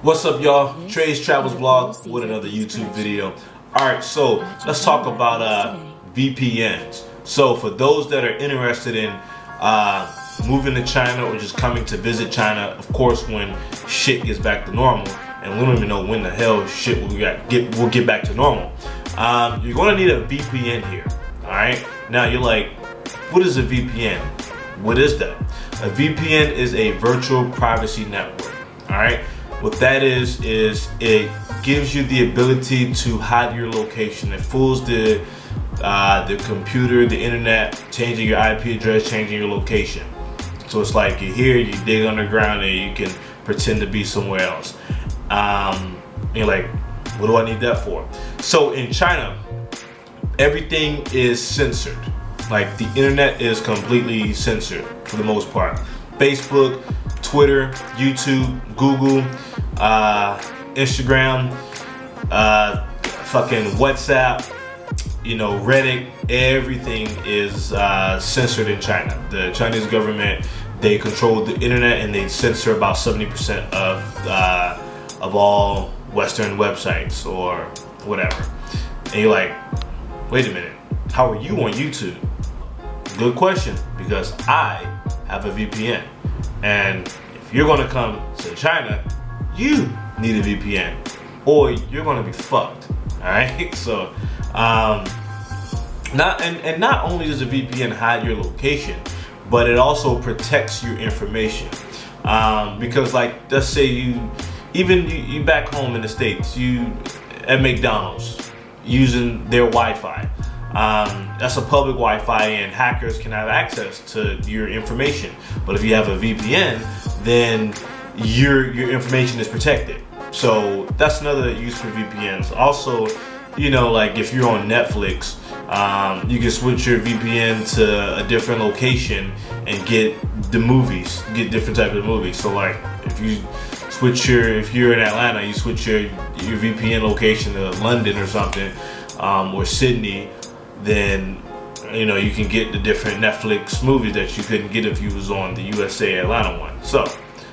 What's up, y'all? Trey's Travels Vlog with another YouTube video. Alright, so let's talk about VPNs. So for those that are interested in moving to China or just coming to visit China, of course when shit gets back to normal, and we don't even know when the hell shit will get back to normal, you're going to need a VPN here. Alright, now you're like, what is a VPN? What is that? A VPN is a virtual privacy network. Alright, what that is it gives you the ability to hide your location. It fools the computer, the internet, changing your IP address, changing your location. So it's like you're here, you dig underground, and you can pretend to be somewhere else. You're like, what do I need that for? So in China, everything is censored. Like the internet is completely censored for the most part. Facebook, Twitter, YouTube, Google, Instagram, fucking WhatsApp, you know, Reddit, everything is censored in China. The Chinese government, they control the internet and they censor about 70% of all Western websites or whatever. And you're like, wait a minute, how are you on YouTube? Good question, because I have a VPN. And if you're gonna come to China, you need a VPN or you're gonna be fucked. Alright? So not only does a VPN hide your location, but it also protects your information. Because like, let's say you back home in the States, you at McDonald's using their Wi-Fi. That's a public Wi-Fi and hackers can have access to your information. But if you have a VPN, then your information is protected. So that's another use for VPNs. Also, you know, like if you're on Netflix, you can switch your VPN to a different location and get the movies, get different types of movies. So like if you're in Atlanta, you switch your VPN location to London or something, or Sydney, then you know you can get the different Netflix movies that you couldn't get if you was on the USA Atlanta one. So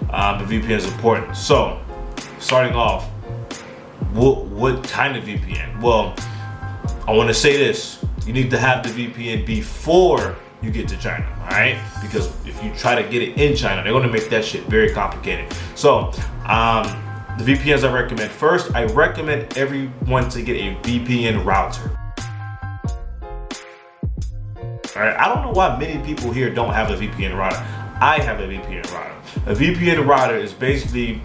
the VPN is important. So starting off, what kind of VPN? Well, I want to say this: you need to have the VPN before you get to China, all right? Because if you try to get it in China, they're going to make that shit very complicated. So the VPNs I recommend: first, I recommend everyone to get a VPN router. All right, I don't know why many people here don't have a VPN router. I have a VPN router. A VPN router is basically,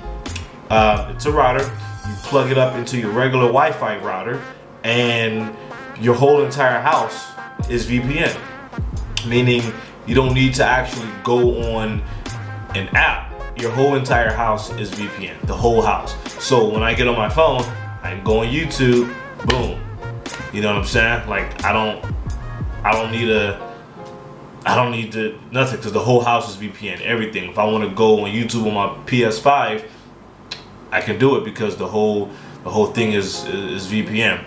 it's a router. You plug it up into your regular Wi-Fi router, and your whole entire house is VPN. Meaning you don't need to actually go on an app. Your whole entire house is VPN, the whole house. So when I get on my phone, I can go on YouTube, boom. You know what I'm saying? Like I don't need to nothing, because the whole house is VPN, everything. If I want to go on YouTube on my PS5, I can do it because the whole thing is VPN.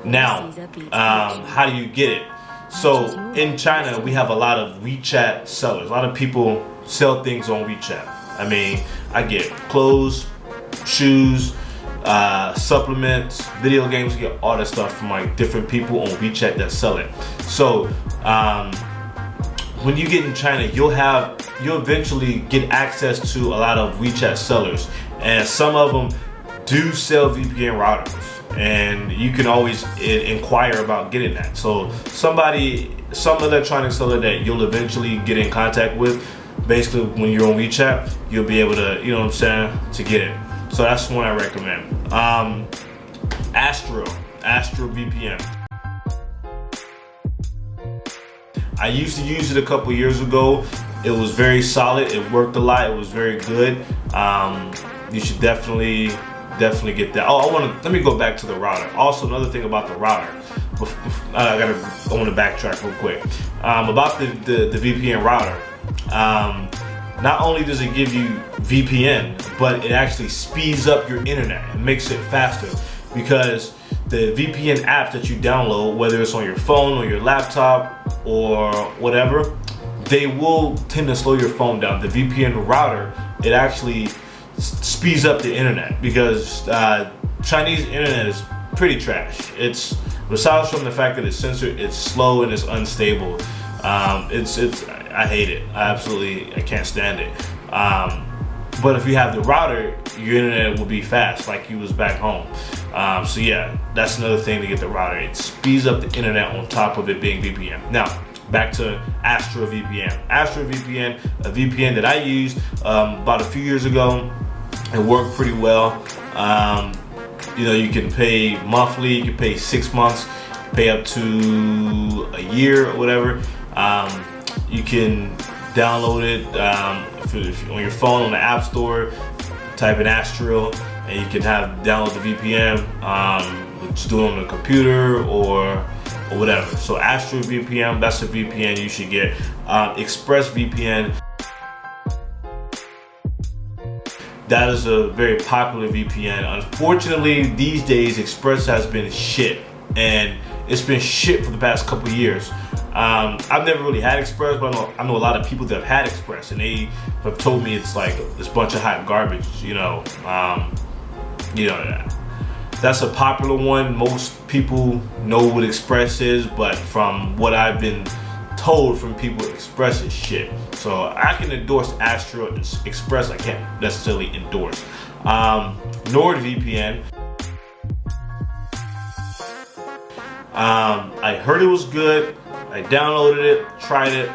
Now, how do you get it? So in China, we have a lot of WeChat sellers. A lot of people sell things on WeChat. I mean, I get clothes, shoes, supplements, video games. You get all that stuff from like different people on WeChat that sell it. So when you get in China, you'll eventually get access to a lot of WeChat sellers, and some of them do sell VPN routers, and you can always inquire about getting that. So some electronic seller that you'll eventually get in contact with, basically when you're on WeChat, you'll be able to, you know what I'm saying, to get it. So that's one I recommend. Astro VPN. I used to use it a couple years ago. It was very solid. It worked a lot. It was very good. You should definitely get that. Oh, let me go back to the router. Also, another thing about the router. I want to backtrack real quick. About the VPN router. Not only does it give you VPN, but it actually speeds up your internet and makes it faster, because the VPN apps that you download, whether it's on your phone or your laptop or whatever, they will tend to slow your phone down. The VPN router, it actually speeds up the internet, because Chinese internet is pretty trash. It's, besides from the fact that it's censored, it's slow and it's unstable. I hate it. I can't stand it. But if you have the router, your internet will be fast, like you was back home. So yeah, that's another thing to get the router. It speeds up the internet on top of it being VPN. Now, back to Astra VPN. Astra VPN, a VPN that I used about a few years ago. It worked pretty well. You know, you can pay monthly, you can pay 6 months, pay up to a year or whatever. You can download it if on your phone on the App Store. Type in Astral, and you can download the VPN. Just do it on the computer or whatever. So Astral VPN, that's a VPN you should get. ExpressVPN, that is a very popular VPN. Unfortunately, these days Express has been shit, and it's been shit for the past couple of years. I've never really had Express, but I know a lot of people that have had Express, and they have told me it's like this bunch of hot garbage. You know, that's a popular one. Most people know what Express is, but from what I've been told from people, Express is shit. So I can endorse Astro. Express I can't necessarily endorse. NordVPN. I heard it was good. I downloaded it, tried it,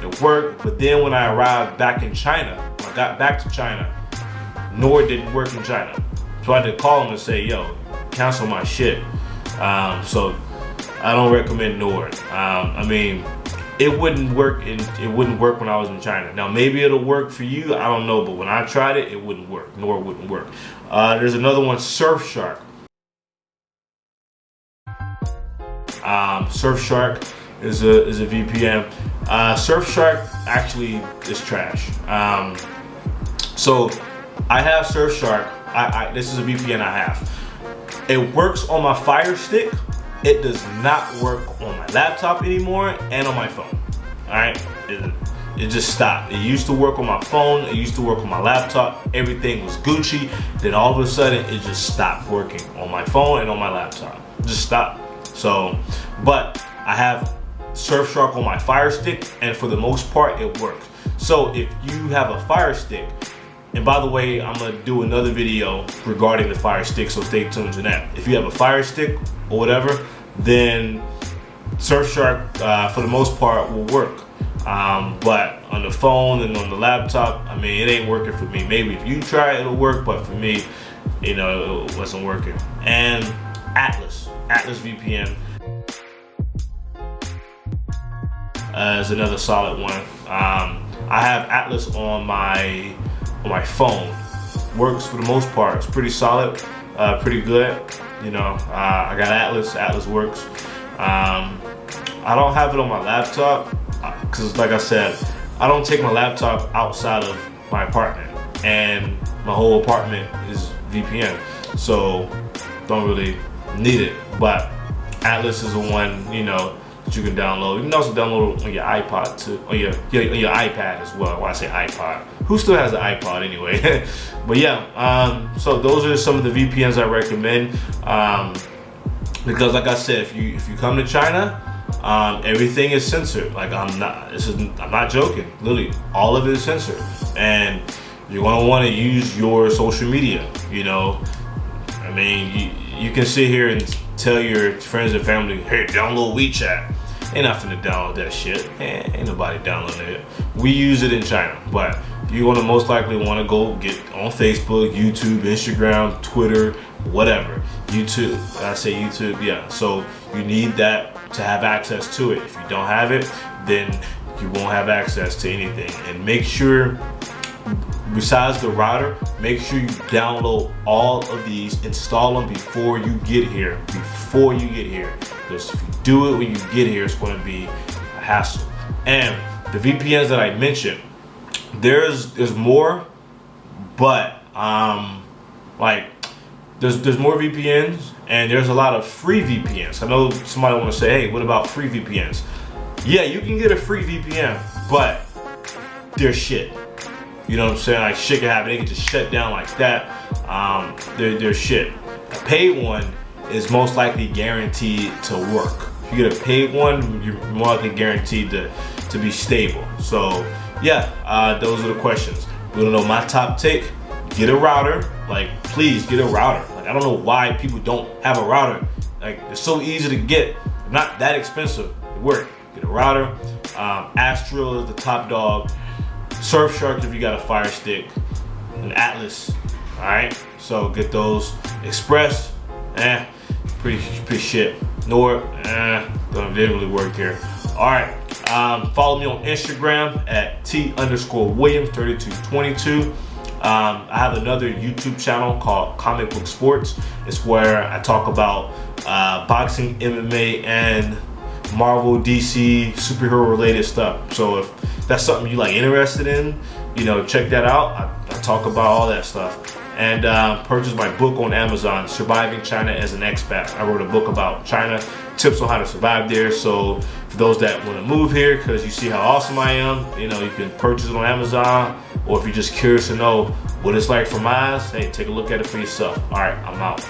it worked, but then when I arrived back in China, when I got back to China, Nord didn't work in China. So I had to call them and say, yo, cancel my shit. So I don't recommend Nord. I mean, it wouldn't work when I was in China. Now maybe it'll work for you, I don't know, but when I tried it, it wouldn't work. Nord wouldn't work. There's another one, Surfshark. Surfshark is a VPN. Surfshark actually is trash. So I have Surfshark. This is a VPN I have. It works on my Fire Stick. It does not work on my laptop anymore and on my phone. All right, it just stopped. It used to work on my phone. It used to work on my laptop. Everything was Gucci. Then all of a sudden, it just stopped working on my phone and on my laptop. It just stopped. So, but I have Surfshark on my Fire Stick, and for the most part, it works. So if you have a Fire Stick, and by the way, I'm gonna do another video regarding the Fire Stick, so stay tuned to that. If you have a Fire Stick or whatever, then Surfshark, for the most part, will work. But on the phone and on the laptop, I mean, it ain't working for me. Maybe if you try it, it'll work, but for me, you know, it wasn't working. And Atlas VPN is another solid one. I have Atlas on my phone. Works for the most part. It's pretty solid, pretty good. You know, I got Atlas works. I don't have it on my laptop because, like I said, I don't take my laptop outside of my apartment, and my whole apartment is VPN, so don't really need it. But Atlas is the one, you know, that you can download. You can also download it on your iPod too, on your iPad as well. When I say iPod, who still has an iPod anyway? But yeah, so those are some of the VPNs I recommend. Because like I said, if you come to China, everything is censored. Like I'm not joking. Literally, all of it is censored, and you're gonna want to use your social media. You know, I mean, you can sit here and tell your friends and family, hey, download WeChat. Ain't not finna download that shit. Ain't nobody downloading it. We use it in China, but you're gonna most likely want to go get on Facebook, YouTube, Instagram, Twitter, whatever. YouTube, I say YouTube, yeah. So you need that to have access to it. If you don't have it, then you won't have access to anything. And make sure, besides the router, make sure you download all of these, install them before you get here. Because if you do it when you get here, it's going to be a hassle. And the VPNs that I mentioned, there's more, but like there's more VPNs, and there's a lot of free VPNs. I know somebody want to say, hey, what about free VPNs? Yeah, you can get a free VPN, but they're shit. You know what I'm saying? Like shit can happen, they can just shut down like that. They're shit. A paid one is most likely guaranteed to work. If you get a paid one, you're more likely guaranteed to be stable. So yeah, those are the questions. You wanna know my top take? Get a router. Like, please get a router. Like, I don't know why people don't have a router. Like, it's so easy to get, not that expensive. It works. Get a router. Astral is the top dog. Surfshark if you got a Fire Stick. And Atlas. All right. So get those. Express, pretty shit. Nord, didn't really work here. All right. Follow me on Instagram at T_Williams3222. I have another YouTube channel called Comic Book Sports. It's where I talk about boxing, MMA, and Marvel, DC, superhero related stuff. So if that's something you like interested in, you know, check that out. I talk about all that stuff. And purchase my book on Amazon, Surviving China as an Expat. I wrote a book about China, tips on how to survive there. So for those that want to move here because you see how awesome I am, you know, you can purchase it on Amazon. Or if you're just curious to know what it's like from my eyes, hey, take a look at it for yourself. All right, I'm out.